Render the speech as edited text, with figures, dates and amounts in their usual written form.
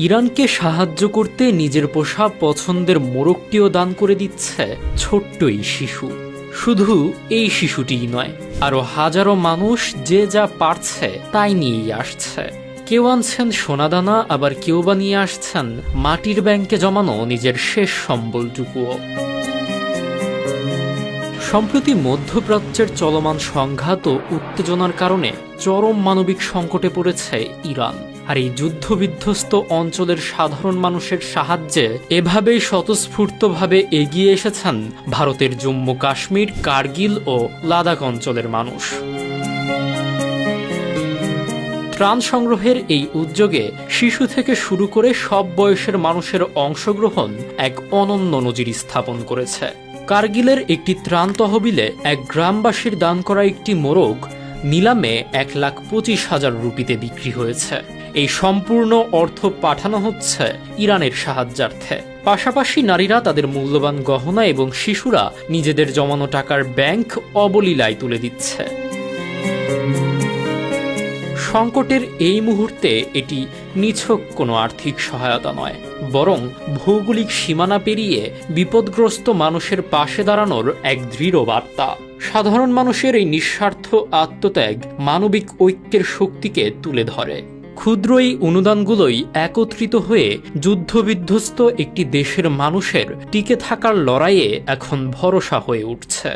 ইরানকে সাহায্য করতে নিজের পোষা পছন্দের মোরগটিও দান করে দিচ্ছে ছোট্ট এই শিশু। শুধু এই শিশুটিই নয়, আরও হাজারো মানুষ যে যা পারছে তাই নিয়েই আসছে। কেউ আনছেন সোনাদানা, আবার কেউ বা নিয়ে আসছেন মাটির ব্যাংকে জমানো নিজের শেষ সম্বলটুকুও। সম্প্রতি মধ্যপ্রাচ্যের চলমান সংঘাত ও উত্তেজনার কারণে চরম মানবিক সংকটে পড়েছে ইরান। আর এই যুদ্ধবিধ্বস্ত অঞ্চলের সাধারণ মানুষের সাহায্যে এভাবেই স্বতঃস্ফূর্তভাবে এগিয়ে এসেছেন ভারতের জম্মু কাশ্মীর, কার্গিল ও লাদাখ অঞ্চলের মানুষ। ত্রাণ সংগ্রহের এই উদ্যোগে শিশু থেকে শুরু করে সব বয়সের মানুষের অংশগ্রহণ এক অনন্য নজির স্থাপন করেছে। কার্গিলের একটি ত্রাণ তহবিলে এক গ্রামবাসীর দান করা একটি মোরগ নিলামে 1,25,000 রুপিতে বিক্রি হয়েছে। এই সম্পূর্ণ অর্থ পাঠানো হচ্ছে ইরানের সাহায্যার্থে। পাশাপাশি নারীরা তাদের মূল্যবান গহনা এবং শিশুরা নিজেদের জমানো টাকার ব্যাংক অবলীলায় তুলে দিচ্ছে। সংকটের এই মুহূর্তে এটি নিছক কোনো আর্থিক সহায়তা নয়, বরং ভৌগোলিক সীমানা পেরিয়ে বিপদগ্রস্ত মানুষের পাশে দাঁড়ানোর এক দৃঢ় বার্তা। সাধারণ মানুষের এই নিঃস্বার্থ আত্মত্যাগ মানবিক ঐক্যের শক্তিকে তুলে ধরে। ক্ষুদ্র এই অনুদানগুলোই একত্রিত হয়ে যুদ্ধবিধ্বস্ত একটি দেশের মানুষের টিকে থাকার লড়াইয়ে এখন ভরসা হয়ে উঠছে।